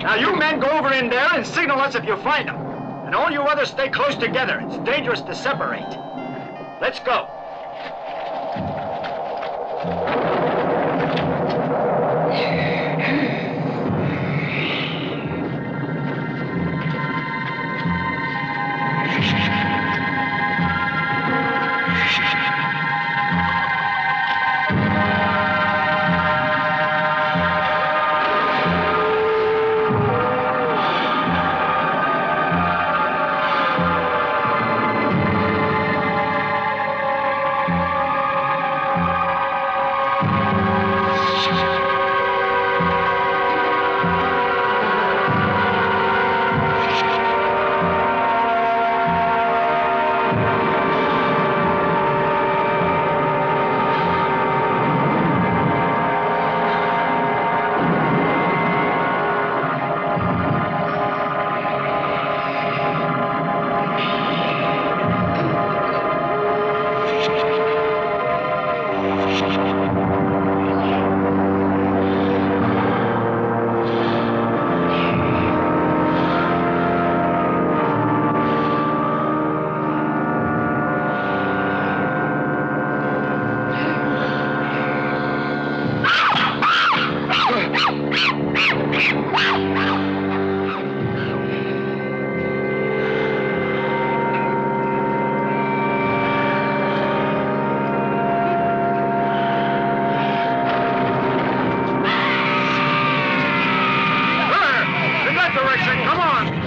Now you men go over in there and signal us if you find them. And all you others stay close together. It's dangerous to separate. Let's go. Dagmar.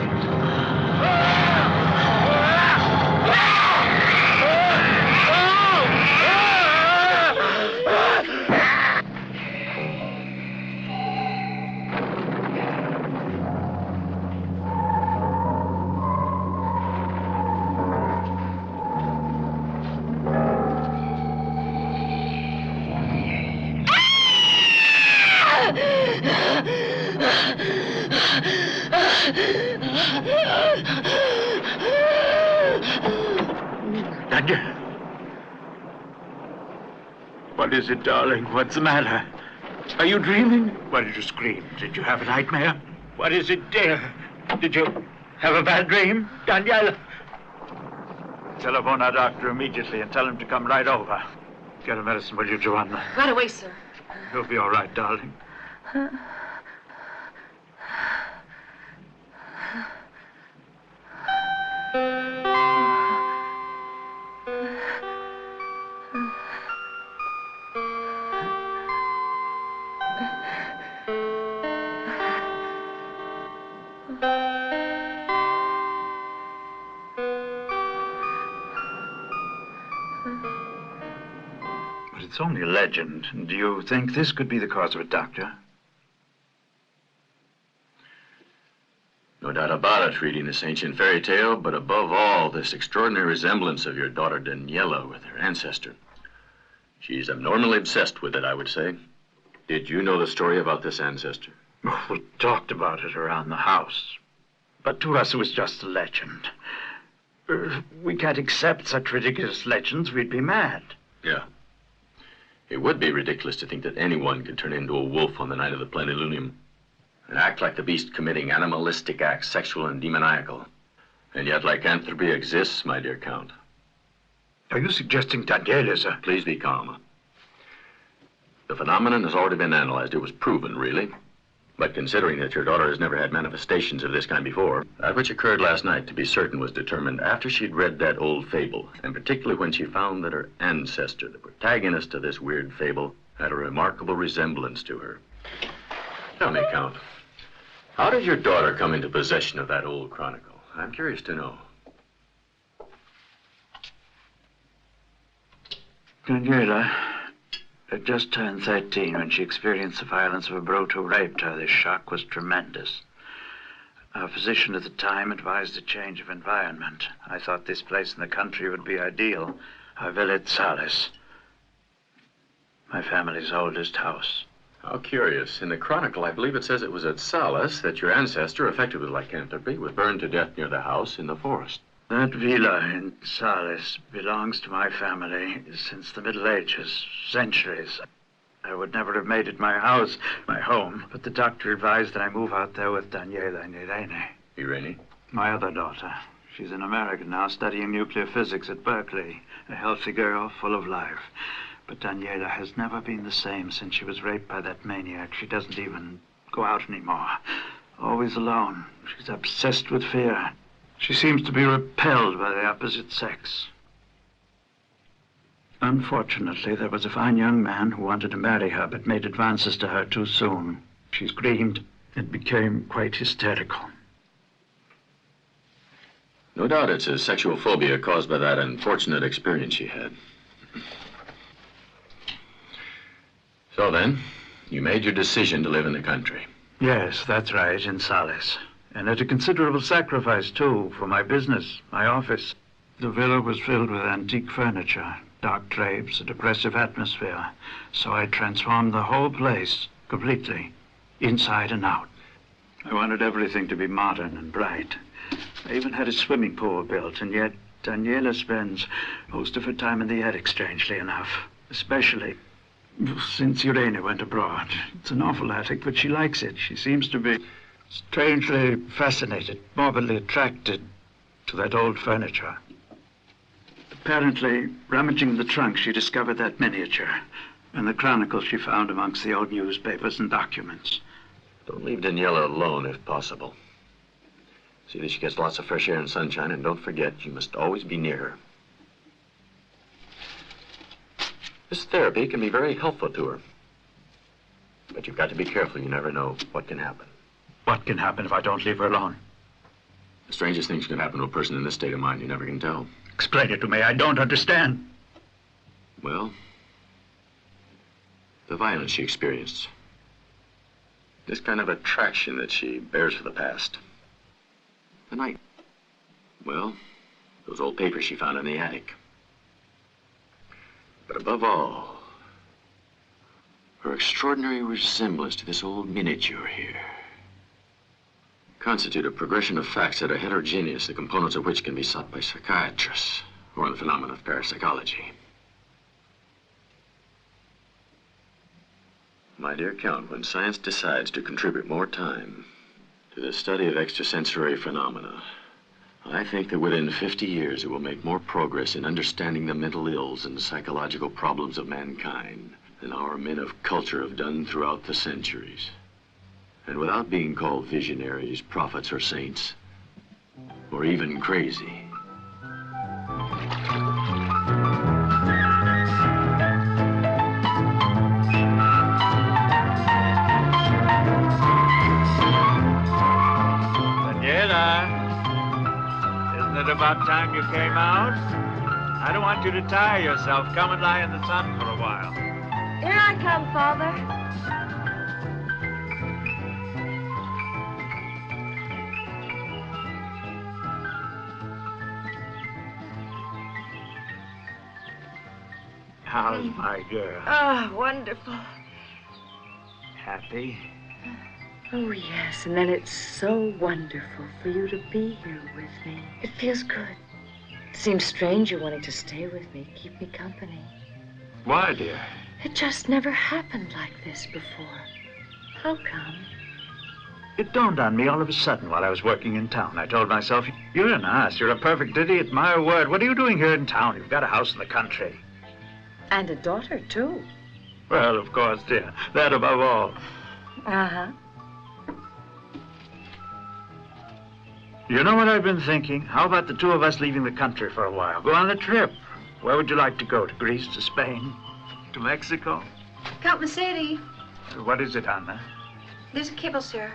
What is it, darling? What's the matter? Are you dreaming? Why did you scream? Did you have a nightmare? What is it, dear? Did you have a bad dream? Daniela? Telephone our doctor immediately and tell him to come right over. Get a medicine, will you, Joanna? Right away, sir. You'll be all right, darling. But it's only a legend. Do you think this could be the cause of it, Doctor? No doubt about it, reading this ancient fairy tale, but above all, this extraordinary resemblance of your daughter Daniela with her ancestor. She's abnormally obsessed with it, I would say. Did you know the story about this ancestor? Oh, we talked about it around the house. But to us, it was just a legend. We can't accept such ridiculous legends. We'd be mad. Yeah. It would be ridiculous to think that anyone could turn into a wolf on the night of the plenilunium and act like the beast committing animalistic acts, sexual and demoniacal. And yet lycanthropy exists, my dear Count. Are you suggesting Daniela's a... Please be calm. The phenomenon has already been analyzed. It was proven, really. But considering that your daughter has never had manifestations of this kind before, that which occurred last night, to be certain, was determined after she'd read that old fable, and particularly when she found that her ancestor, the protagonist of this weird fable, had a remarkable resemblance to her. Tell me, Count, how did your daughter come into possession of that old chronicle? I'm curious to know. Daniela had just turned 13 when she experienced the violence of a brute who raped her. The shock was tremendous. Our physician at the time advised a change of environment. I thought this place in the country would be ideal. Our villa at Salis, my family's oldest house. How curious. In the Chronicle, I believe it says it was at Salis that your ancestor, affected with lycanthropy, was burned to death near the house in the forest. That villa in Salis belongs to my family since the Middle Ages, centuries. I would never have made it my house, my home, but the doctor advised that I move out there with Daniela and Irene. Irene? My other daughter. She's in America now, studying nuclear physics at Berkeley. A healthy girl, full of life. But Daniela has never been the same since she was raped by that maniac. She doesn't even go out anymore. Always alone. She's obsessed with fear. She seems to be repelled by the opposite sex. Unfortunately, there was a fine young man who wanted to marry her, but made advances to her too soon. She screamed and became quite hysterical. No doubt it's a sexual phobia caused by that unfortunate experience she had. So then, you made your decision to live in the country. Yes, that's right, in Salis. And at a considerable sacrifice, too, for my business, my office. The villa was filled with antique furniture, dark drapes, a depressive atmosphere. So I transformed the whole place completely, inside and out. I wanted everything to be modern and bright. I even had a swimming pool built, and yet Daniela spends most of her time in the attic, strangely enough. Especially since Irene went abroad. It's an awful attic, but she likes it. She seems to be strangely fascinated, morbidly attracted to that old furniture. Apparently, rummaging in the trunk, she discovered that miniature and the chronicle she found amongst the old newspapers and documents. Don't leave Daniela alone if possible. See that she gets lots of fresh air and sunshine, and don't forget, you must always be near her. This therapy can be very helpful to her. But you've got to be careful. You never know what can happen. What can happen if I don't leave her alone? The strangest things can happen to a person in this state of mind. You never can tell. Explain it to me. I don't understand. Well, the violence she experienced. This kind of attraction that she bears for the past. The night. Well, those old papers she found in the attic. But above all, her extraordinary resemblance to this old miniature here constitute a progression of facts that are heterogeneous, the components of which can be sought by psychiatrists or in the phenomena of parapsychology. My dear Count, when science decides to contribute more time to the study of extrasensory phenomena, I think that within 50 years it will make more progress in understanding the mental ills and psychological problems of mankind than our men of culture have done throughout the centuries. And without being called visionaries, prophets, or saints, or even crazy. Daniela, isn't it about time you came out? I don't want you to tire yourself. Come and lie in the sun for a while. Here I come, Father. How's my girl? Oh, wonderful. Happy? Oh, yes, and then it's so wonderful for you to be here with me. It feels good. It seems strange you wanting to stay with me, keep me company. Why, dear? It just never happened like this before. How come? It dawned on me all of a sudden while I was working in town. I told myself, you're an ass. You're a perfect idiot. My word. What are you doing here in town? You've got a house in the country. And a daughter, too. Well, of course, dear. That above all. Uh-huh. You know what I've been thinking? How about the two of us leaving the country for a while? Go on a trip. Where would you like to go? To Greece, to Spain, to Mexico? Count Mercedes, What is it, Anna? there's a cable, sir.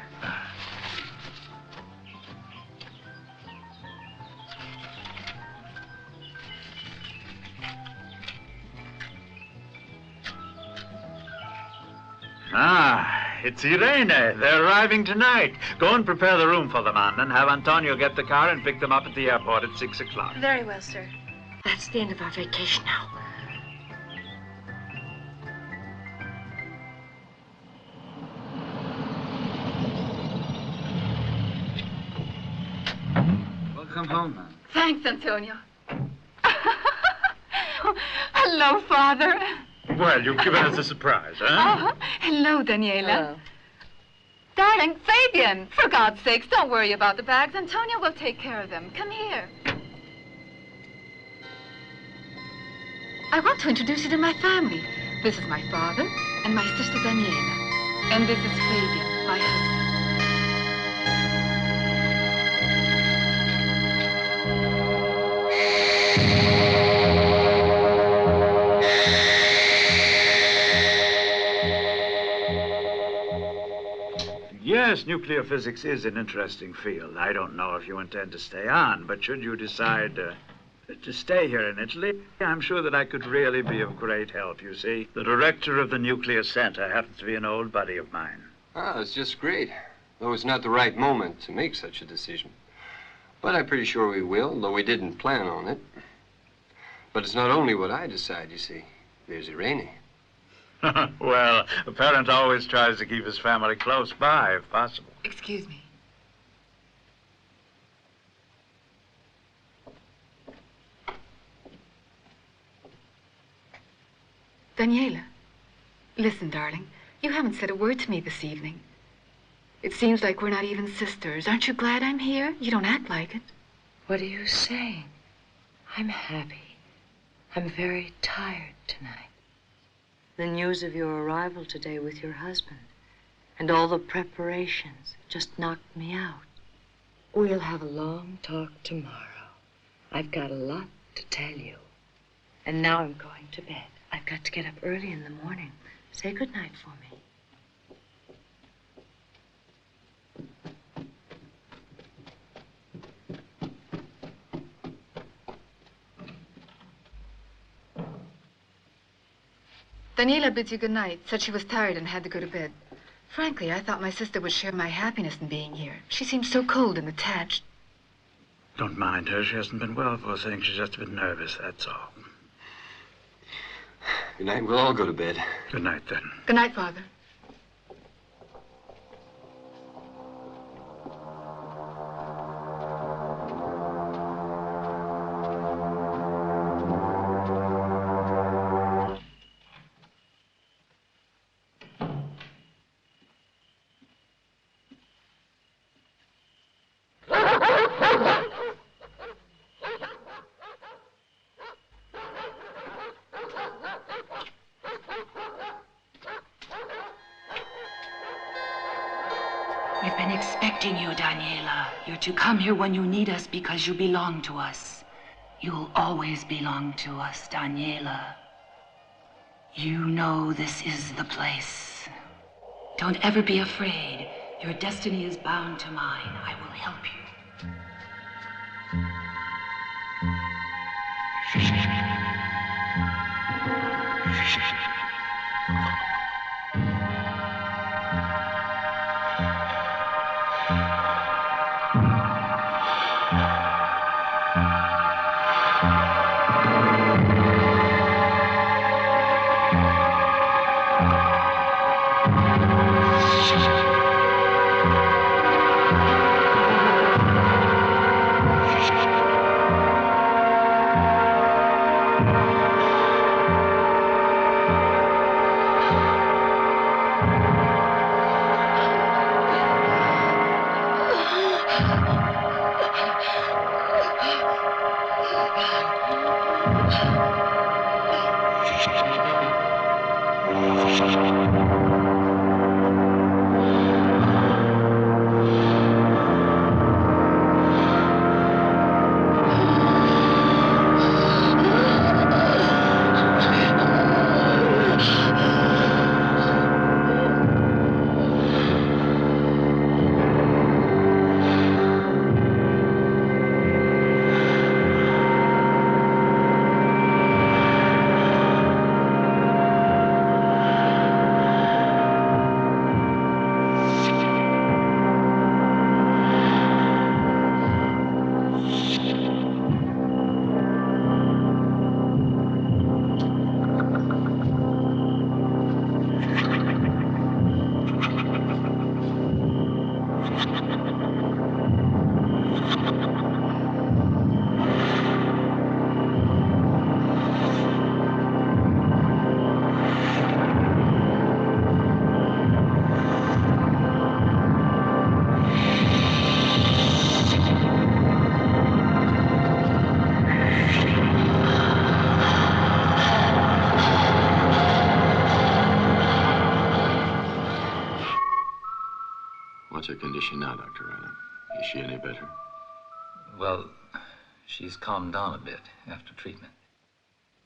It's Irene. They're arriving tonight. Go and prepare the room for them, Anna, and have Antonio get the car and pick them up at the airport at 6 o'clock. Very well, sir. That's the end of our vacation now. Welcome home, man. Thanks, Antonio. Hello, Father. Well, you've given us a surprise, huh? Hello, Daniela. Darling, Fabian, for God's sakes, don't worry about the bags. Antonio will take care of them. Come here. I want to introduce you to my family. This is my father and my sister Daniela. And this is Fabian, my husband. Yes, nuclear physics is an interesting field. I don't know if you intend to stay on, but should you decide to stay here in Italy, I'm sure that I could really be of great help, you see. The director of the nuclear center happens to be an old buddy of mine. Ah, it's just great. Though it's not the right moment to make such a decision. But I'm pretty sure we will, though we didn't plan on it. But it's not only what I decide, you see. There's Irene. Well, a parent always tries to keep his family close by, if possible. Excuse me. Daniela, listen, darling. You haven't said a word to me this evening. It seems like we're not even sisters. Aren't you glad I'm here? You don't act like it. What are you saying? I'm happy. I'm very tired tonight. The news of your arrival today with your husband and all the preparations just knocked me out. We'll have a long talk tomorrow. I've got a lot to tell you. And now I'm going to bed. I've got to get up early in the morning. Say goodnight for me. Daniela bids you good night, said she was tired and had to go to bed. Frankly, I thought my sister would share my happiness in being here. She seems so cold and attached. Don't mind her. She hasn't been well, poor thing. She's just a bit nervous, that's all. Good night. We'll all go to bed. Good night, then. Good night, Father. We've been expecting you, Daniela. You're to come here when you need us because you belong to us. You'll always belong to us, Daniela. You know this is the place. Don't ever be afraid. Your destiny is bound to mine. I will help you. What's her condition now, Dr. Rino? Is she any better? Well, she's calmed down a bit after treatment.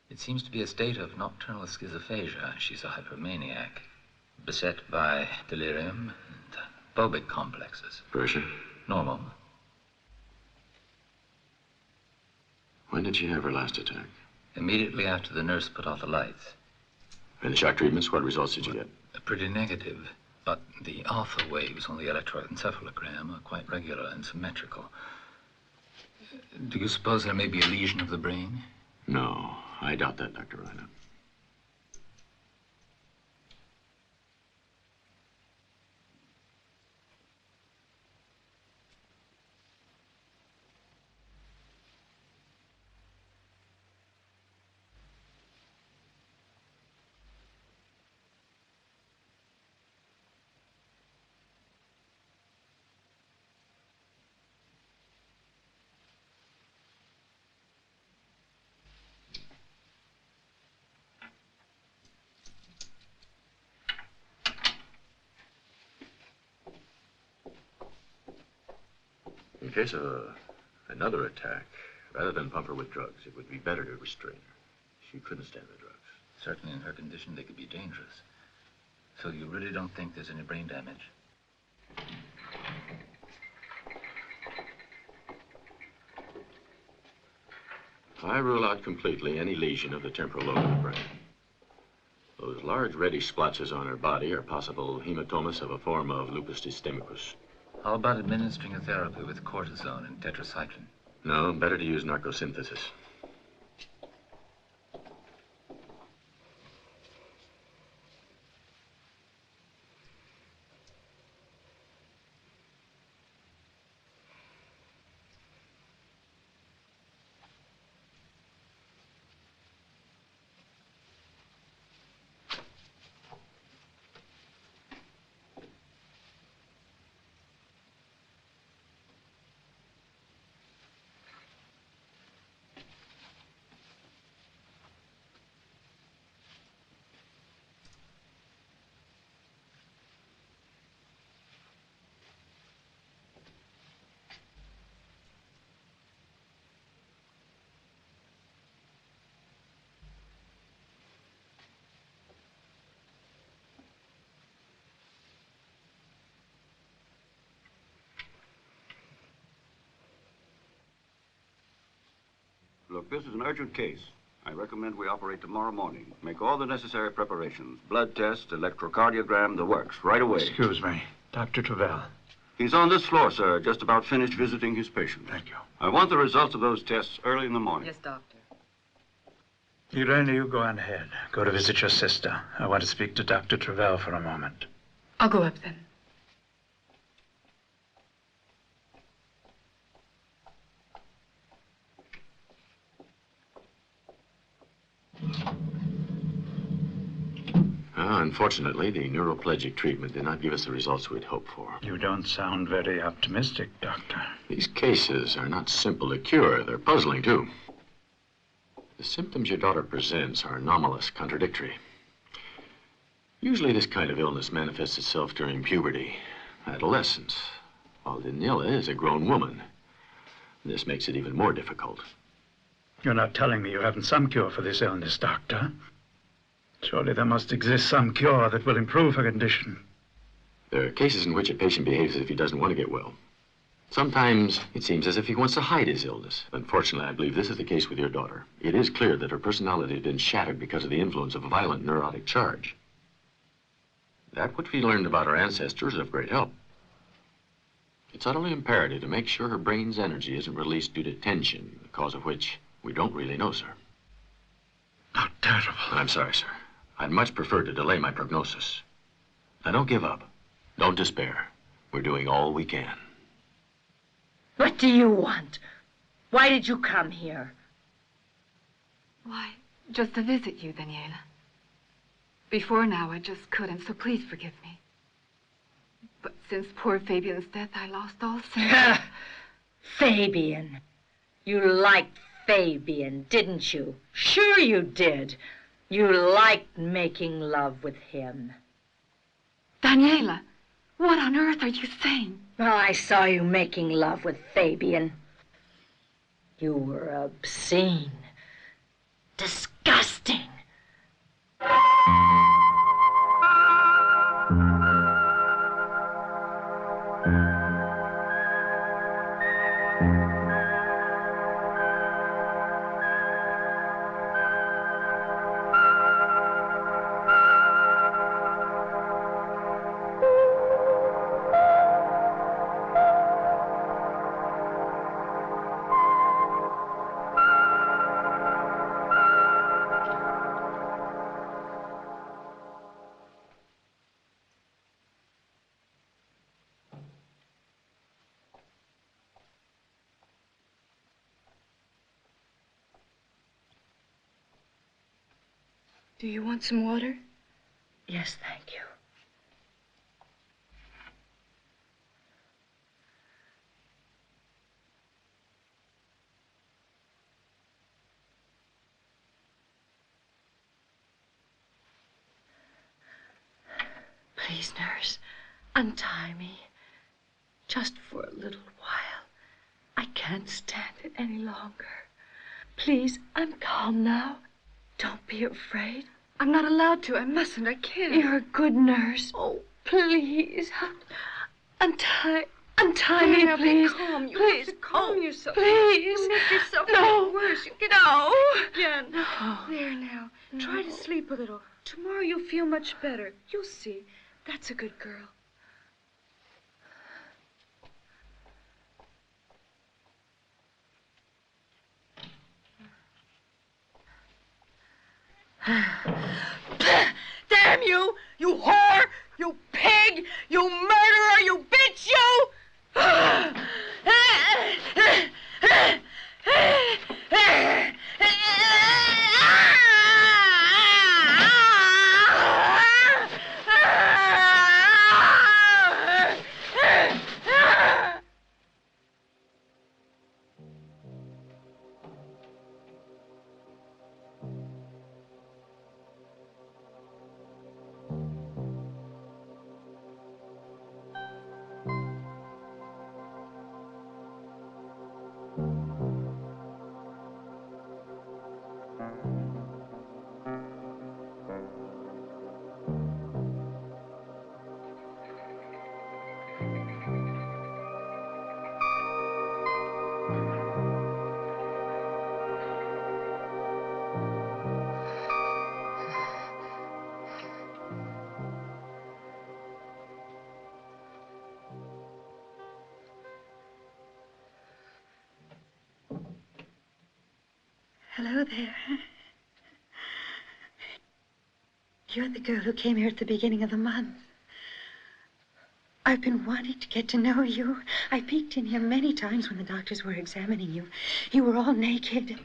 It seems to be a state of nocturnal schizophagia. She's a hypomaniac, beset by delirium and phobic complexes. Pressure? Normal. When did she have her last attack? Immediately after the nurse put off the lights. And the shock treatments, what results did you get? Pretty negative, but the alpha waves on the electroencephalogram are quite regular and symmetrical. Do you suppose there may be a lesion of the brain? No, I doubt that, Dr. Rino. In case of another attack, rather than pump her with drugs, it would be better to restrain her. She couldn't stand the drugs. Certainly in her condition, they could be dangerous. So you really don't think there's any brain damage? I rule out completely any lesion of the temporal lobe of the brain. Those large reddish splotches on her body are possible hematomas of a form of lupus systemicus. How about administering a therapy with cortisone and tetracycline? No, better to use narcosynthesis. Look, this is an urgent case. I recommend we operate tomorrow morning. Make all the necessary preparations. Blood test, electrocardiogram, the works, right away. Excuse me, Dr. Travell. He's on this floor, sir, just about finished visiting his patient. Thank you. I want the results of those tests early in the morning. Yes, doctor. Irene, you go on ahead. Go to visit your sister. I want to speak to Dr. Travell for a moment. I'll go up then. Unfortunately, the neuroplegic treatment did not give us the results we'd hoped for. You don't sound very optimistic, Doctor. These cases are not simple to cure. They're puzzling, too. The symptoms your daughter presents are anomalous, contradictory. Usually this kind of illness manifests itself during puberty, adolescence, while Daniela is a grown woman. This makes it even more difficult. You're not telling me you haven't some cure for this illness, Doctor? Surely there must exist some cure that will improve her condition. There are cases in which a patient behaves as if he doesn't want to get well. Sometimes it seems as if he wants to hide his illness. Unfortunately, I believe this is the case with your daughter. It is clear that her personality had been shattered because of the influence of a violent neurotic charge. That which we learned about her ancestors is of great help. It's utterly imperative to make sure her brain's energy isn't released due to tension, the cause of which we don't really know, sir. How terrible. I'm sorry, sir. I'd much prefer to delay my prognosis. Now, don't give up. Don't despair. We're doing all we can. What do you want? Why did you come here? Why, just to visit you, Daniela. Before now, I just couldn't, so please forgive me. But since poor Fabian's death, I lost all sense. Fabian. You liked Fabian, didn't you? Sure you did. You liked making love with him. Daniela, what on earth are you saying? I saw you making love with Fabian. You were obscene. Disgusting. Do you want some water? Yes, thank you. Please, nurse, untie me. Just for a little while. I can't stand it any longer. Please, I'm calm now. Don't be afraid. I'm not allowed to. I mustn't. I can't. You're a good nurse. Oh, please. Untie me, now, please. Be calm. You please. have to calm yourself. Please. You make yourself No. worse. You get No. again. No. There now. No. Try to sleep a little. Tomorrow you'll feel much better. You'll see. That's a good girl. Damn you! You whore! You pig! You murderer! You bitch! You! Hello there. You're the girl who came here at the beginning of the month. I've been wanting to get to know you. I peeked in here many times when the doctors were examining you. You were all naked.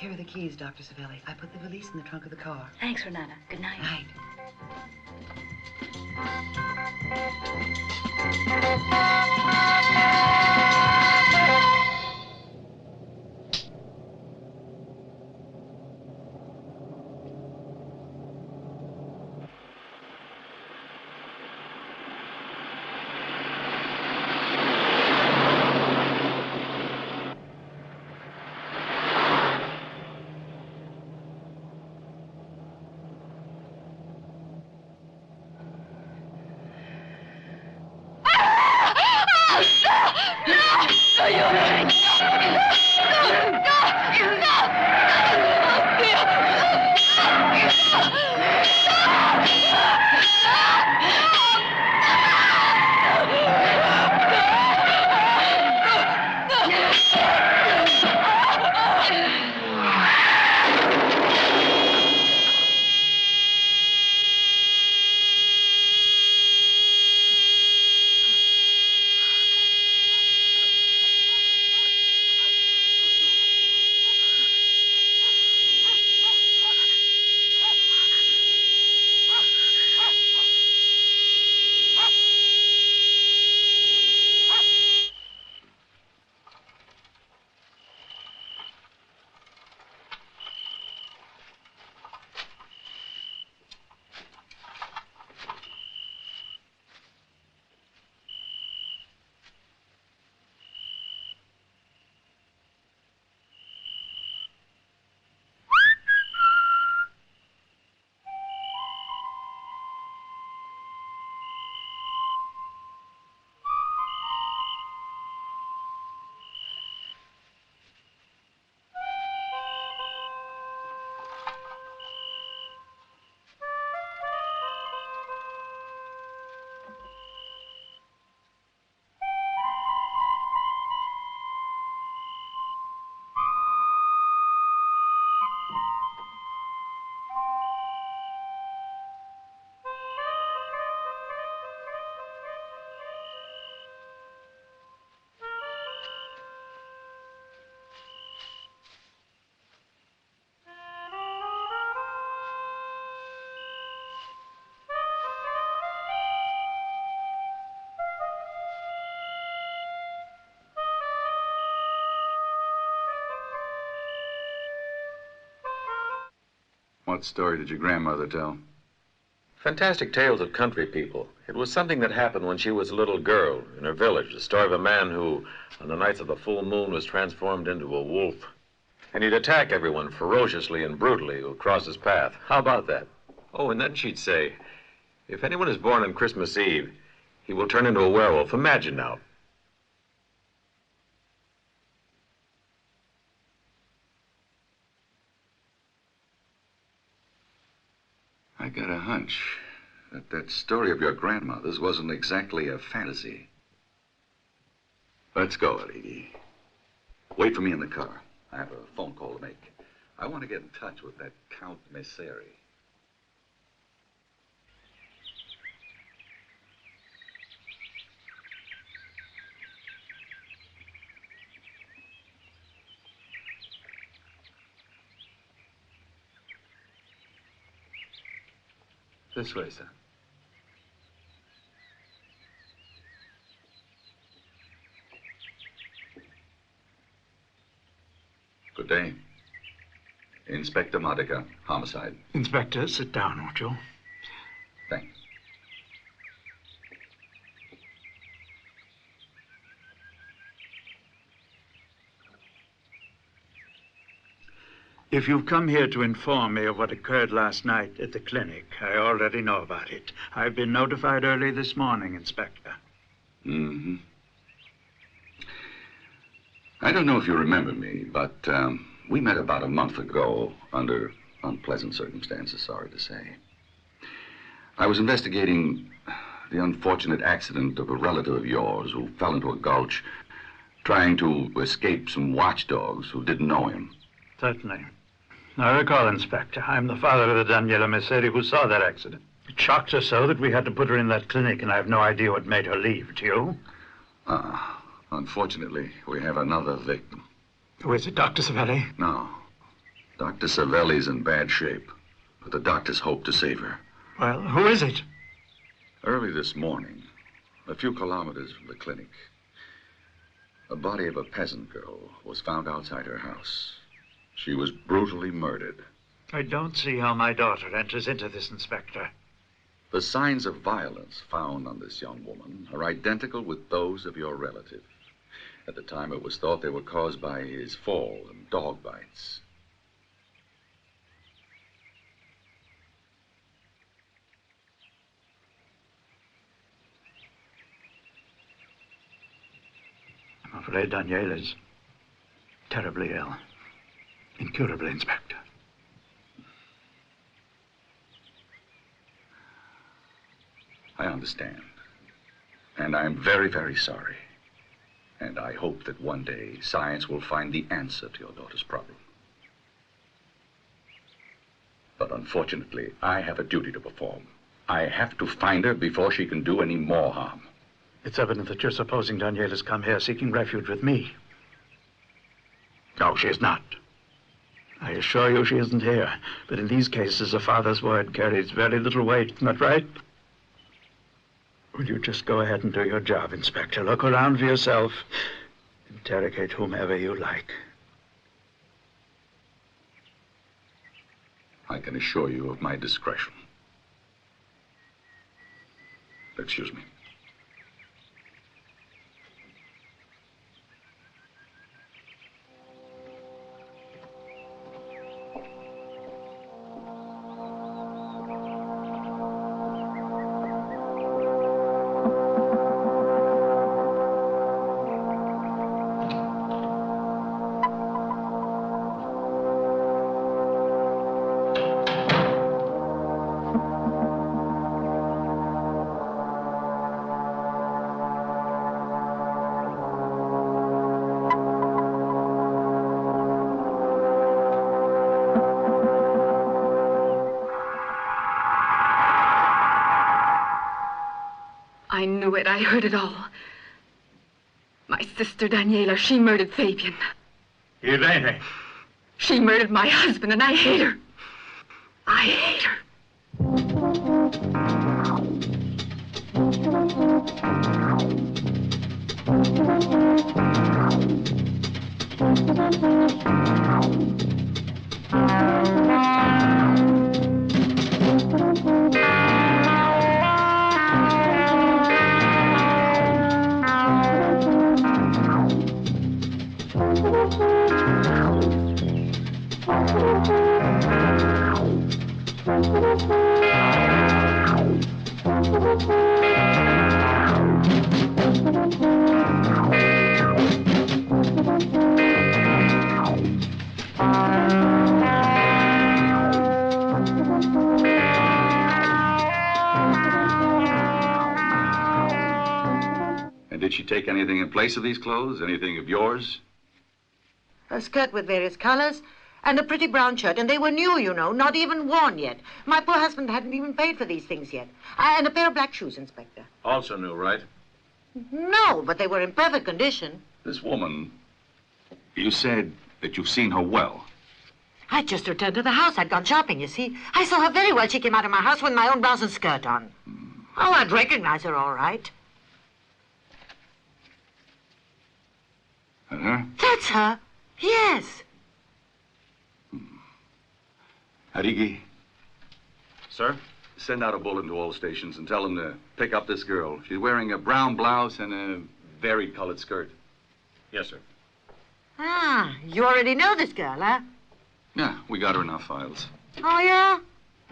Here are the keys, Dr. Savelli. I put the valise in the trunk of the car. Thanks, Renata. Good night. Night. What story did your grandmother tell? Fantastic tales of country people. It was something that happened when she was a little girl in her village. The story of a man who, on the nights of the full moon, was transformed into a wolf. And he'd attack everyone ferociously and brutally who crossed his path. How about that? Oh, and then she'd say, if anyone is born on Christmas Eve, he will turn into a werewolf. Imagine now. I got a hunch that that story of your grandmother's wasn't exactly a fantasy. Let's go, Edie. Wait for me in the car. I have a phone call to make. I want to get in touch with that Count Messeri. This way, sir. Good day. Inspector Modica, homicide. Inspector, sit down, won't you? Thanks. If you've come here to inform me of what occurred last night at the clinic, I already know about it. I've been notified early this morning, Inspector. Mm-hmm. I don't know if you remember me, but we met about a month ago under unpleasant circumstances, sorry to say. I was investigating the unfortunate accident of a relative of yours who fell into a gulch trying to escape some watchdogs who didn't know him. Certainly. I recall, Inspector. I'm the father of the Daniela Messeri who saw that accident. It shocked her so that we had to put her in that clinic, and I have no idea what made her leave. Do you? Unfortunately, we have another victim. Who is it, Dr. Savelli? No. Dr. Savelli's in bad shape, but the doctors hope to save her. Well, who is it? Early this morning, a few kilometers from the clinic, the body of a peasant girl was found outside her house. She was brutally murdered. I don't see how my daughter enters into this, Inspector. The signs of violence found on this young woman are identical with those of your relative. At the time, it was thought they were caused by his fall and dog bites. I'm afraid Daniela's terribly ill. Incurably, Inspector. I understand. And I'm very, very sorry. And I hope that one day science will find the answer to your daughter's problem. But unfortunately, I have a duty to perform. I have to find her before she can do any more harm. It's evident that you're supposing Daniela's come here seeking refuge with me. No, she is not. I assure you she isn't here. But in these cases, a father's word carries very little weight. Not right? Will you just go ahead and do your job, Inspector? Look around for yourself. Interrogate whomever you like. I can assure you of my discretion. Excuse me. I knew it. I heard it all. My sister Daniela, she murdered Fabian. Irene. She murdered my husband, and I hate her. I hate her. And did she take anything in place of these clothes? Anything of yours? A skirt with various colors and a pretty brown shirt. And they were new, you know, not even worn yet. My poor husband hadn't even paid for these things yet. And a pair of black shoes, Inspector. Also new, right? No, but they were in perfect condition. This woman, you said that you've seen her well. I just returned to the house. I'd gone shopping, you see. I saw her very well. She came out of my house with my own blouse and skirt on. Oh, I'd recognize her all right. That her? That's her. Yes. Arigi. Sir? Send out a bulletin to all stations and tell them to pick up this girl. She's wearing a brown blouse and a varied-colored skirt. Yes, sir. Ah, you already know this girl, huh? Yeah, we got her in our files. Oh, yeah?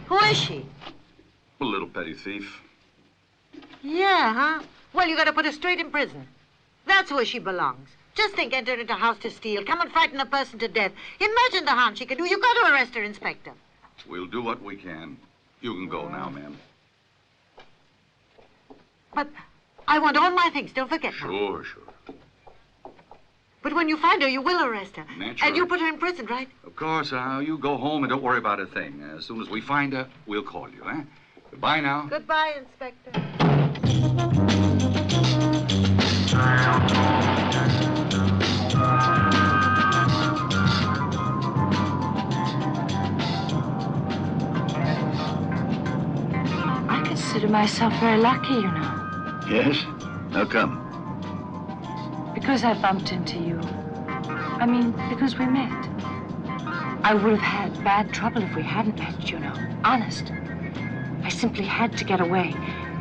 Who is she? A little petty thief. Yeah, huh? Well, you got to put her straight in prison. That's where she belongs. Just think, enter into a house to steal, come and frighten a person to death. Imagine the harm she could do. You got to arrest her, Inspector. We'll do what we can. You can go now, ma'am. But I want all my things. Don't forget. Sure. But when you find her, you will arrest her. Naturally. And you put her in prison, right? Of course. You go home and don't worry about a thing. As soon as we find her, we'll call you, eh? Goodbye now. Goodbye, Inspector. consider myself very lucky, you know. Yes? How come? Because I bumped into you. I mean, because we met. I would have had bad trouble if we hadn't met, you know. Honest. I simply had to get away.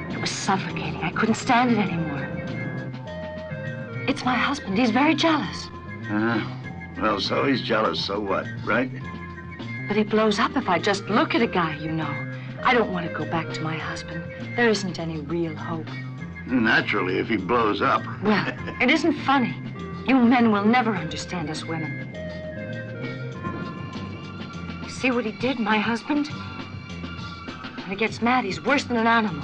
It was suffocating. I couldn't stand it anymore. It's my husband. He's very jealous. Well, so he's jealous, so what, right? But he blows up if I just look at a guy, you know. I don't want to go back to my husband. There isn't any real hope. Naturally, if he blows up. Well, it isn't funny. You men will never understand us women. See what he did, my husband? When he gets mad, he's worse than an animal.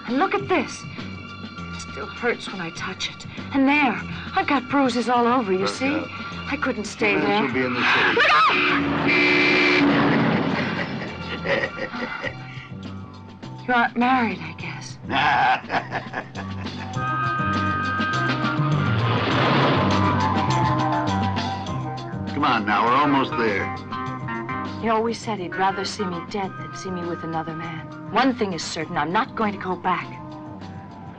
And look at this. It still hurts when I touch it. And there, I've got bruises all over, you see? I couldn't stay there. She'll be in the city. Look out! You aren't married, I guess. Come on now, we're almost there. He always said he'd rather see me dead than see me with another man. One thing is certain, I'm not going to go back.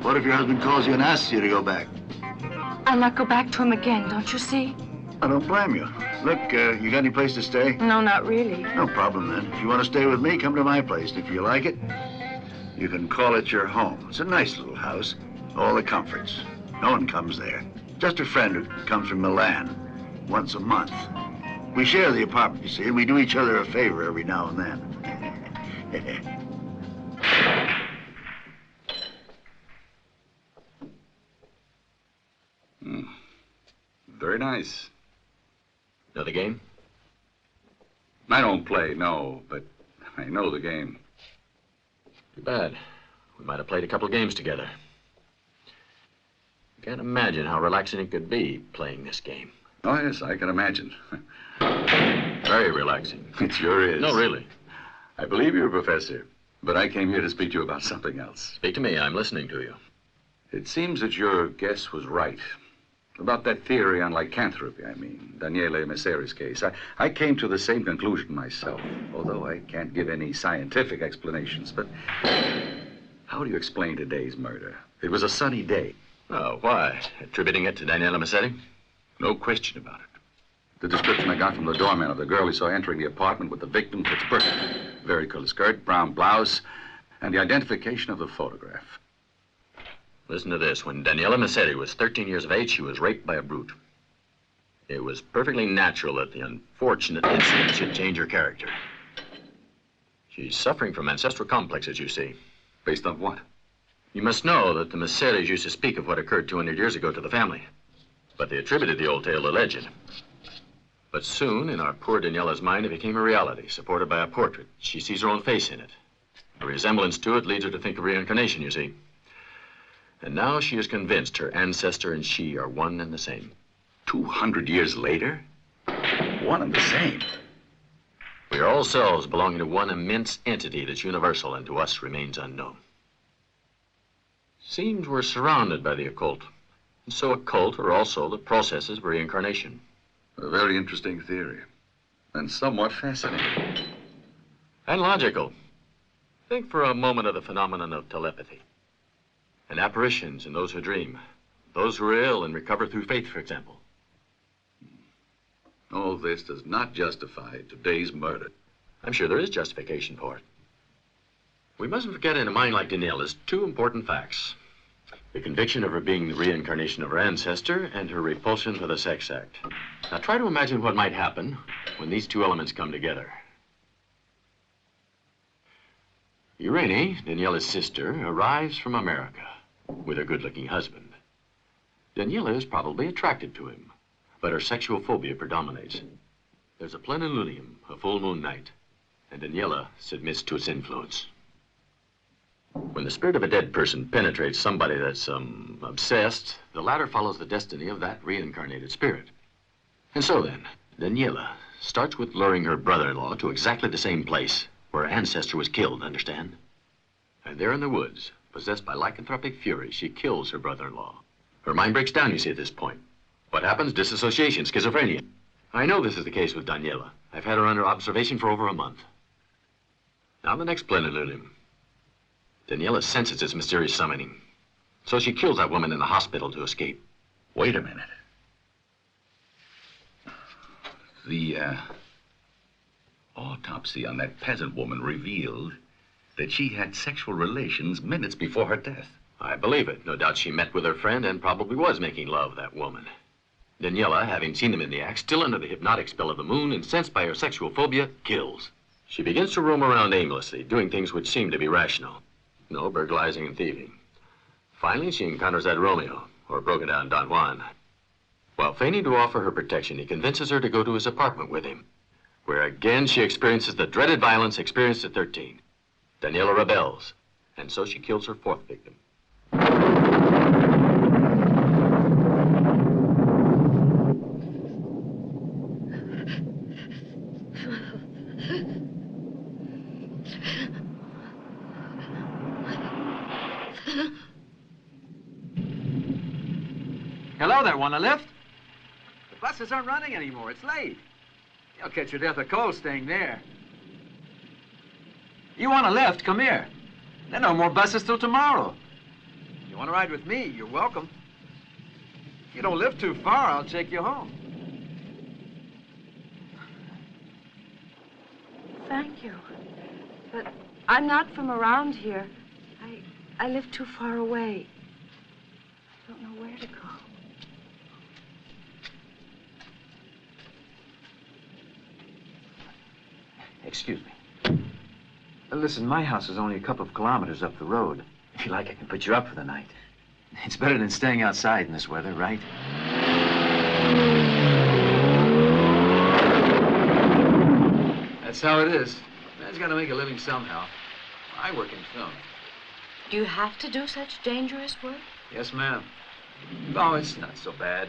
What if your husband calls you and asks you to go back? I'll not go back to him again, don't you see? I don't blame you. Look, you got any place to stay? No, not really. No problem then. If you want to stay with me, come to my place. If you like it, you can call it your home. It's a nice little house. All the comforts. No one comes there. Just a friend who comes from Milan once a month. We share the apartment, you see, and we do each other a favor every now and then. Very nice. Know the game? I don't play, no, but I know the game. Too bad. We might have played a couple of games together. I can't imagine how relaxing it could be playing this game. Oh, yes, I can imagine. Very relaxing. It sure is. No, really. I believe you, Professor, but I came here to speak to you about something else. Speak to me. I'm listening to you. It seems that your guess was right. About that theory on lycanthropy, I mean, Daniele Messeri's case. I came to the same conclusion myself, although I can't give any scientific explanations. But how do you explain today's murder? It was a sunny day. Oh, why? Attributing it to Daniele Messeri? No question about it. The description I got from the doorman of the girl he saw entering the apartment with the victim fits perfectly. Very color skirt, brown blouse, and the identification of the photograph. Listen to this. When Daniele Messeri was 13 years of age, she was raped by a brute. It was perfectly natural that the unfortunate incident should change her character. She's suffering from ancestral complexes, you see. Based on what? You must know that the Messeris used to speak of what occurred 200 years ago to the family. But they attributed the old tale to legend. But soon, in our poor Daniela's mind, it became a reality, supported by a portrait. She sees her own face in it. A resemblance to it leads her to think of reincarnation, you see. And now she is convinced her ancestor and she are one and the same. 200 years later? One and the same? We are all selves belonging to one immense entity that's universal and to us remains unknown. Seems we're surrounded by the occult. And so occult are also the processes of reincarnation. A very interesting theory. And somewhat fascinating. And logical. Think for a moment of the phenomenon of telepathy. And apparitions in those who dream. Those who are ill and recover through faith, for example. All this does not justify today's murder. I'm sure there is justification for it. We mustn't forget in a mind like Daniela's 2 important facts. The conviction of her being the reincarnation of her ancestor and her repulsion for the sex act. Now try to imagine what might happen when these 2 elements come together. Irene, Daniela's sister, arrives from America with her good-looking husband. Daniela is probably attracted to him, but her sexual phobia predominates. There's a plenilunium, a full moon night, and Daniela submits to its influence. When the spirit of a dead person penetrates somebody that's, obsessed, the latter follows the destiny of that reincarnated spirit. And so then, Daniela starts with luring her brother-in-law to exactly the same place where her ancestor was killed, understand? And there in the woods, possessed by lycanthropic fury, she kills her brother-in-law. Her mind breaks down, you see, at this point. What happens? Disassociation, schizophrenia. I know this is the case with Daniela. I've had her under observation for over a month. Now the next plenilunium. Daniela senses its mysterious summoning. So she kills that woman in the hospital to escape. Wait a minute. The autopsy on that peasant woman revealed that she had sexual relations minutes before her death. I believe it. No doubt she met with her friend and probably was making love with that woman. Daniela, having seen them in the act, still under the hypnotic spell of the moon, incensed by her sexual phobia, kills. She begins to roam around aimlessly, doing things which seem to be rational. No burglarizing and thieving. Finally, she encounters that Romeo, or broken-down Don Juan. While feigning to offer her protection, he convinces her to go to his apartment with him, where again she experiences the dreaded violence experienced at 13. Daniela rebels, and so she kills her fourth victim. Hello there, want a lift? The buses aren't running anymore, it's late. You'll catch your death of cold staying there. You want a lift? Come here. There are no more buses till tomorrow. You want to ride with me? You're welcome. If you don't live too far, I'll take you home. Thank you. But I'm not from around here. I live too far away. I don't know where to go. Excuse me. Listen, my house is only a couple of kilometers up the road. If you like, I can put you up for the night. It's better than staying outside in this weather, right? That's how it is. Man's got to make a living somehow. I work in film. Do you have to do such dangerous work? Yes, ma'am. Oh, it's not so bad.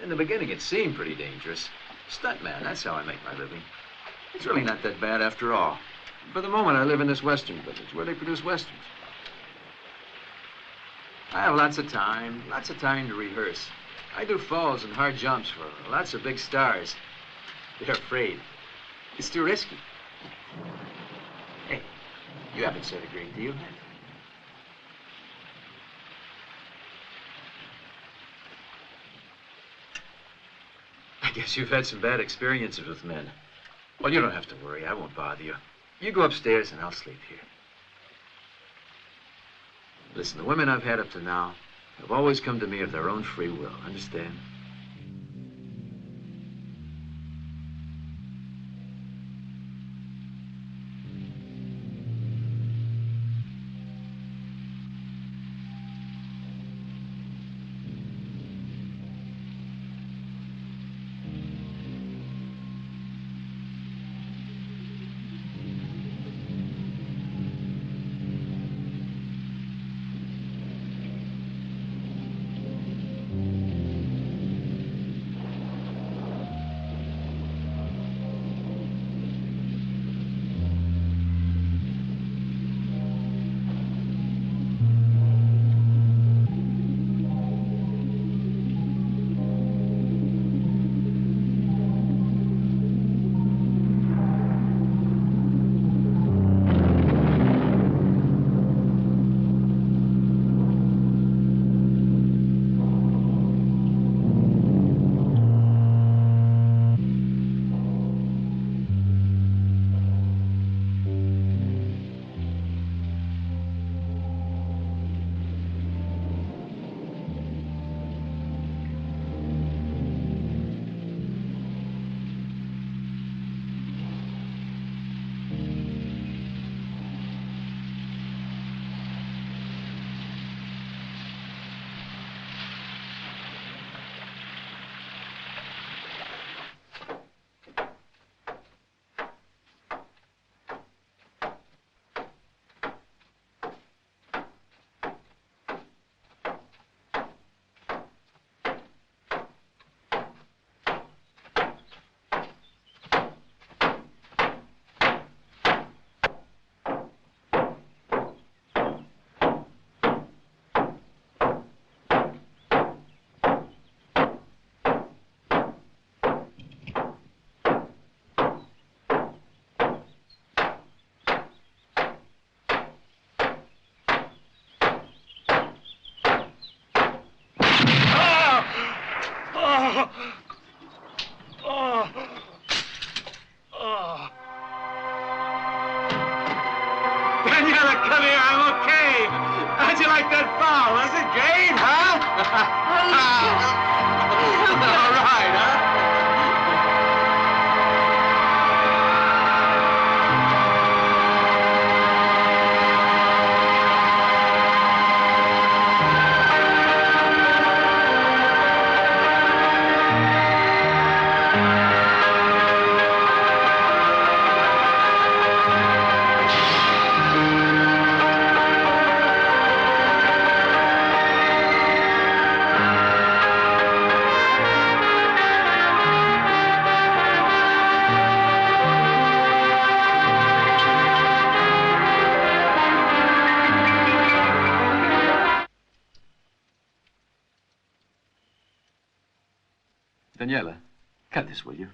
In the beginning, it seemed pretty dangerous. Stuntman, that's how I make my living. It's really not that bad after all. For the moment, I live in this Western village where they produce Westerns. I have lots of time to rehearse. I do falls and hard jumps for lots of big stars. They're afraid. It's too risky. Hey, you haven't said a great deal, have you? I guess you've had some bad experiences with men. Well, you don't have to worry. I won't bother you. You go upstairs and I'll sleep here. Listen, the women I've had up to now have always come to me of their own free will, understand? Daniela, come here. I'm okay. How'd you like that foul? Was it great, huh? All right, huh? Daniela, cut this, will you?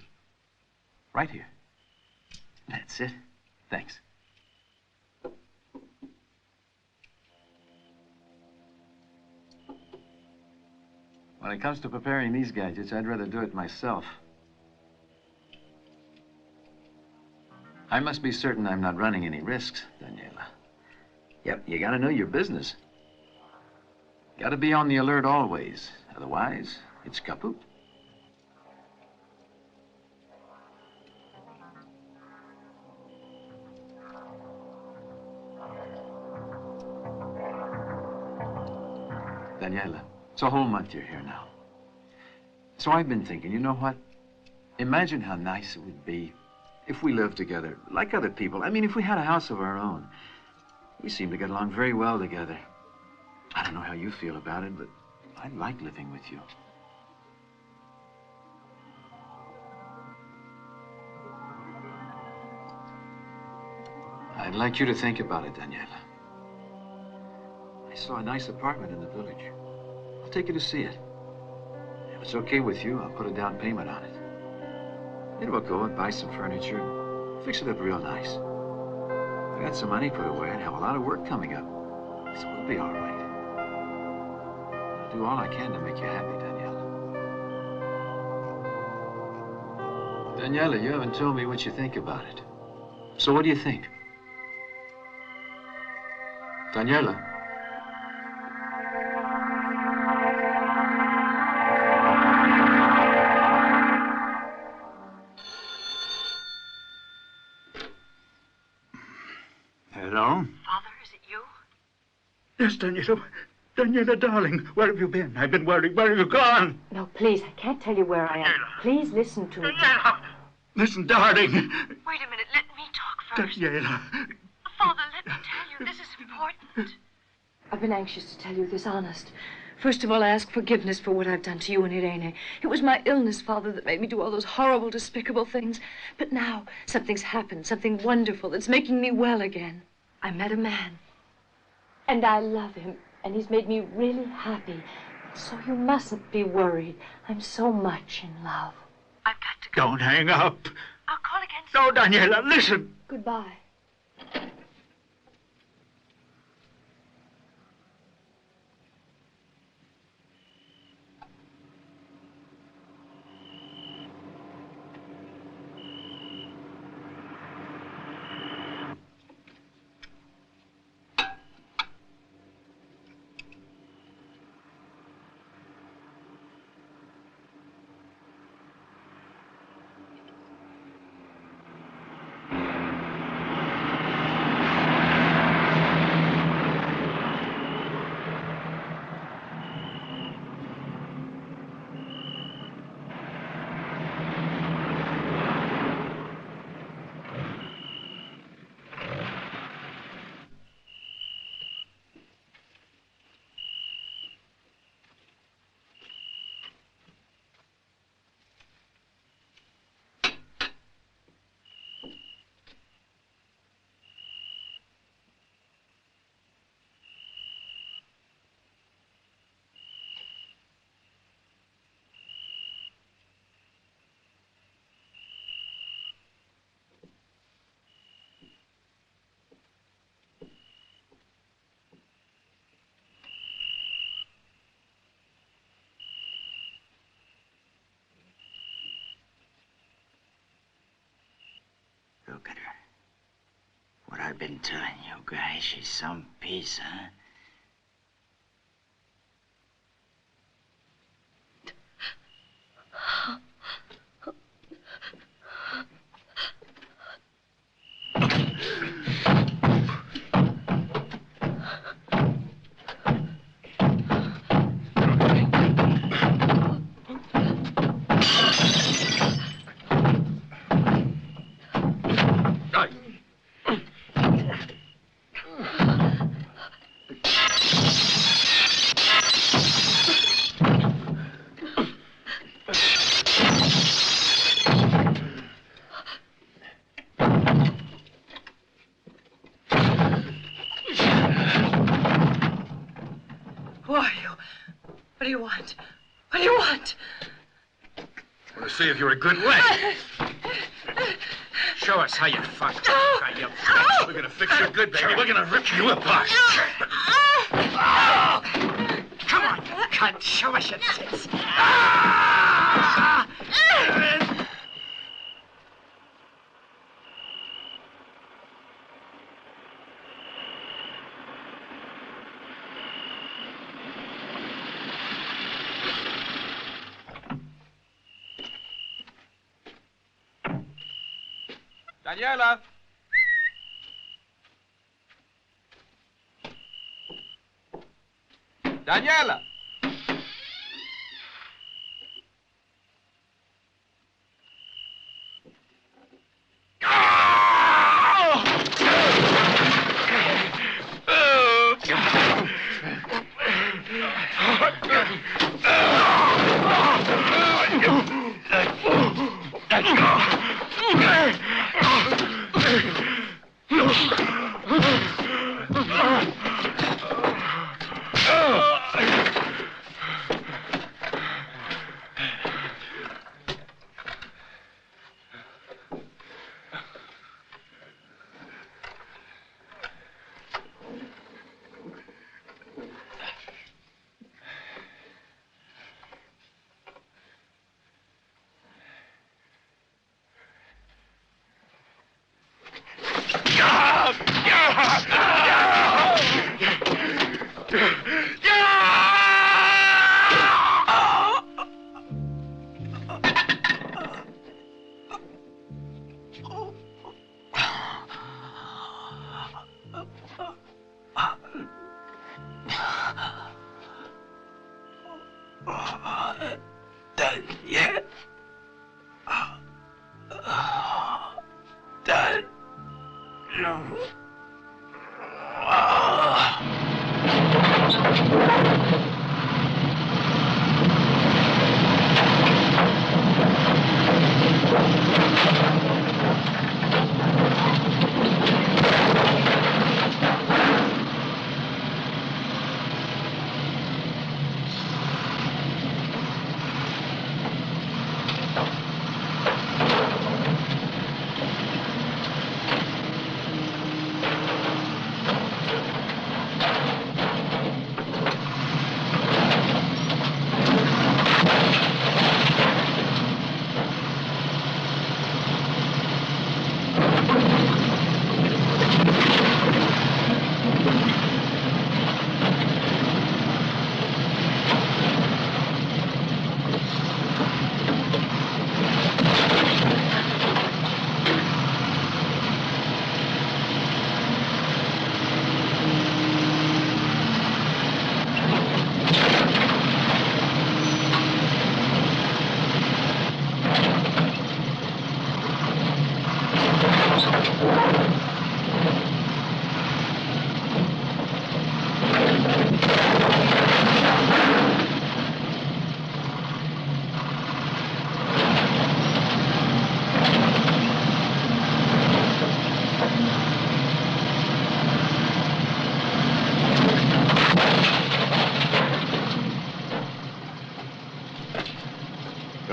Right here. That's it. Thanks. When it comes to preparing these gadgets, I'd rather do it myself. I must be certain I'm not running any risks, Daniela. Yep, you gotta know your business. Gotta be on the alert always. Otherwise, it's kaput. Daniela, it's a whole month you're here now. So I've been thinking, you know what? Imagine how nice it would be if we lived together, like other people. I mean, if we had a house of our own. We seem to get along very well together. I don't know how you feel about it, but I like living with you. I'd like you to think about it, Daniela. I saw a nice apartment in the village. I'll take you to see it. If it's okay with you, I'll put a down payment on it. Then we'll go and buy some furniture and fix it up real nice. I got some money put away and have a lot of work coming up. So we'll be all right. I'll do all I can to make you happy, Daniela. Daniela, you haven't told me what you think about it. So what do you think? Daniela? Hello? Father, is it you? Yes, Daniela. Daniela, darling, where have you been? I've been worried. Where have you gone? No, please, I can't tell you where I am. Please listen to me. Daniela! Listen, darling. Wait a minute, let me talk first. Daniela. Father, let me tell you, this is important. I've been anxious to tell you this, honest. First of all, I ask forgiveness for what I've done to you and Irene. It was my illness, Father, that made me do all those horrible, despicable things. But now, something's happened, something wonderful that's making me well again. I met a man, and I love him, and he's made me really happy. So you mustn't be worried. I'm so much in love. I've got to go. Don't hang up. I'll call again No, soon. Daniela, listen. Goodbye. been telling you guys she's some piece, huh? What do you want? What do you want? I want to see if you're a good way. Show us how you fight. How you fight. We're gonna fix you good, baby. We're gonna rip you apart. Come on, you cunt. Show us your tits. Daniela! Daniela!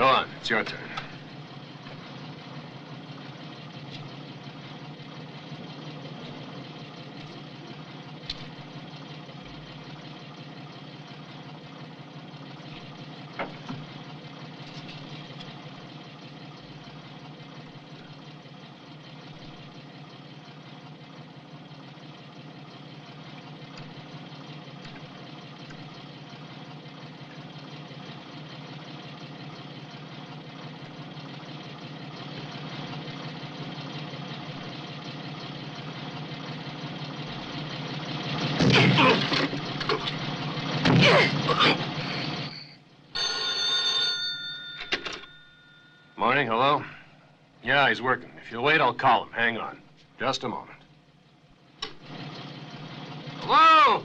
Go on, it's your turn. Morning, hello? Yeah, he's working. If you'll wait, I'll call him. Hang on. Just a moment. Hello?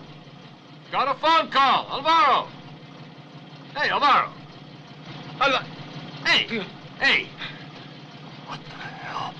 Got a phone call. Alvaro. Hey, Alvaro. Hello. Hey. Hey. What the hell?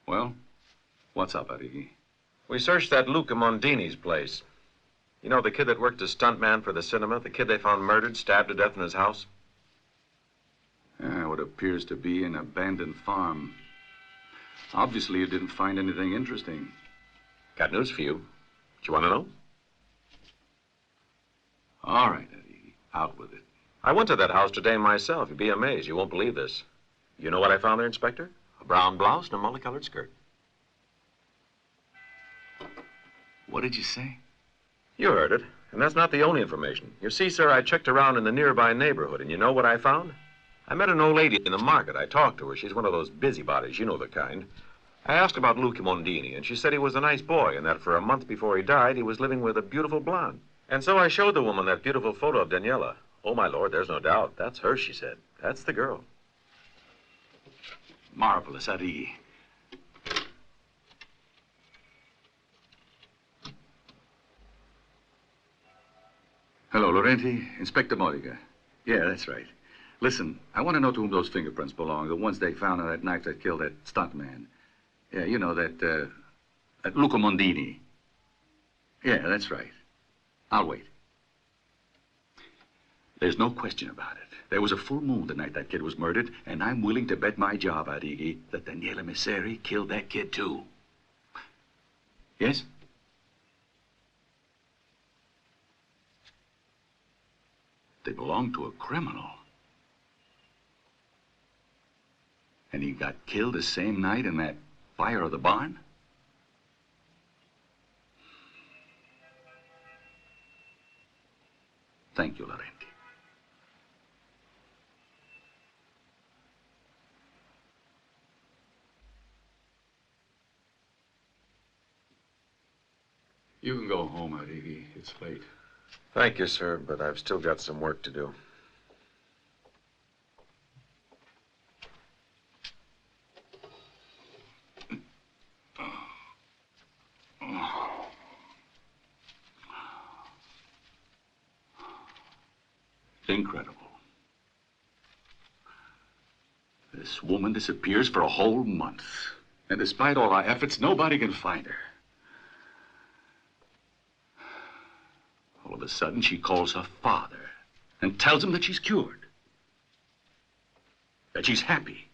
Well, what's up, Annik? We searched that Luca Mondini's place. You know, the kid that worked as stuntman for the cinema, the kid they found murdered, stabbed to death in his house? What appears to be an abandoned farm. Obviously, you didn't find anything interesting. Got news for you. Do you want to know? All right, Annik, out with it. I went to that house today myself. You'd be amazed. You won't believe this. You know what I found there, Inspector? A brown blouse and a multicolored skirt. What did you say? You heard it. And that's not the only information. You see, sir, I checked around in the nearby neighborhood, and you know what I found? I met an old lady in the market. I talked to her. She's one of those busybodies, you know the kind. I asked about Luca Mondini, and she said he was a nice boy, and that for a month before he died, he was living with a beautiful blonde. And so I showed the woman that beautiful photo of Daniela. Oh, my Lord, there's no doubt. That's her, she said. That's the girl. Marvelous, Annik. Hello, Laurenti. Inspector Modica. Yeah, that's right. Listen, I want to know to whom those fingerprints belong, the ones they found on that knife that killed that stuntman. Yeah, you know, that Luca Mondini. Yeah, that's right. I'll wait. There's no question about it. There was a full moon the night that kid was murdered, and I'm willing to bet my job, Annik, that Daniela Messeri killed that kid, too. Yes? They belonged to a criminal. And he got killed the same night in that fire of the barn? Thank you, Laurenti. You can go home, Annik. It's late. Thank you, sir, but I've still got some work to do. Incredible. This woman disappears for a whole month. And despite all our efforts, nobody can find her. All of a sudden, she calls her father and tells him that she's cured. That she's happy.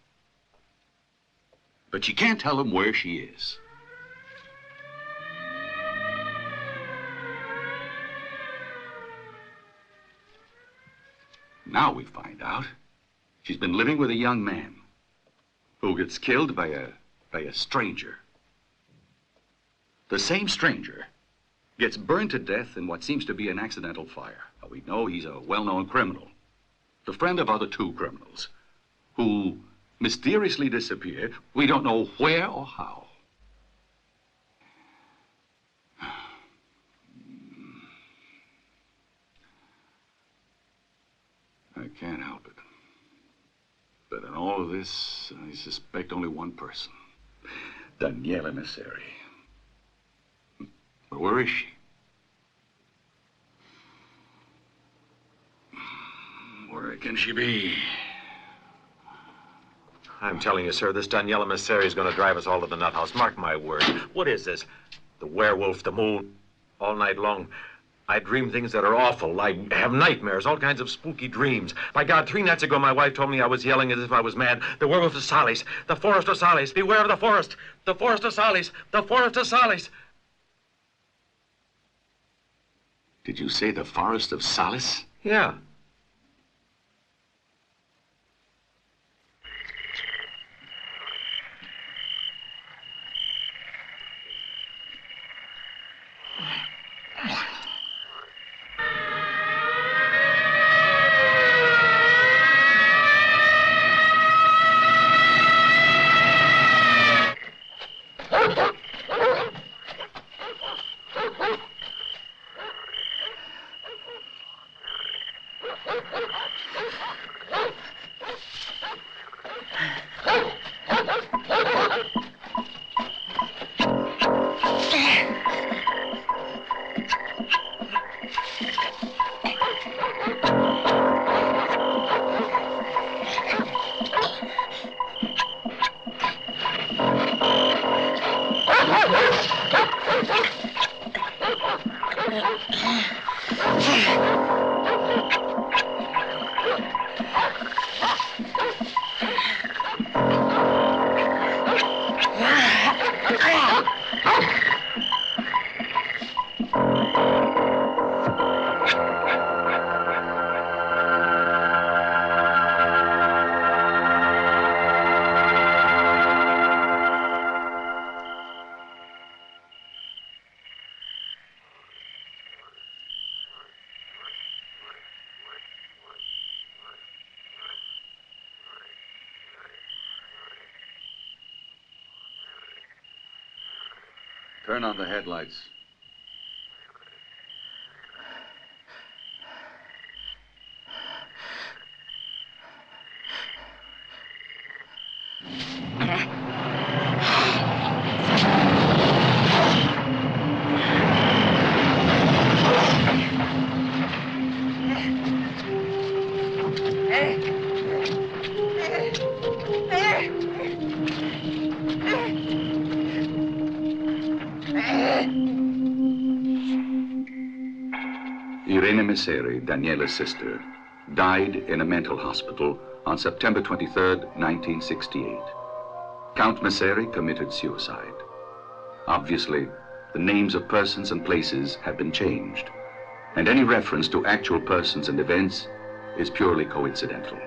But she can't tell him where she is. Now we find out she's been living with a young man who gets killed by a stranger. The same stranger gets burned to death in what seems to be an accidental fire. Now, we know he's a well-known criminal, the friend of other two criminals, who mysteriously disappeared. We don't know where or how. I can't help it. But in all of this, I suspect only one person. Daniela Messeri. But where is she? Where can she be? I'm telling you, sir, this Daniela Messeri is going to drive us all to the nut house. Mark my words. What is this? The werewolf, the moon, all night long. I dream things that are awful. I have nightmares, all kinds of spooky dreams. By God, 3 nights ago, my wife told me I was yelling as if I was mad. The werewolf of Sales, the forest of Sales, beware of the forest. The forest of Sales, the forest of Sales. Did you say the forest of Sales? Yeah. Turn on the headlights. Messeri, Daniela's sister, died in a mental hospital on September 23rd, 1968. Count Messeri committed suicide. Obviously, the names of persons and places have been changed, and any reference to actual persons and events is purely coincidental.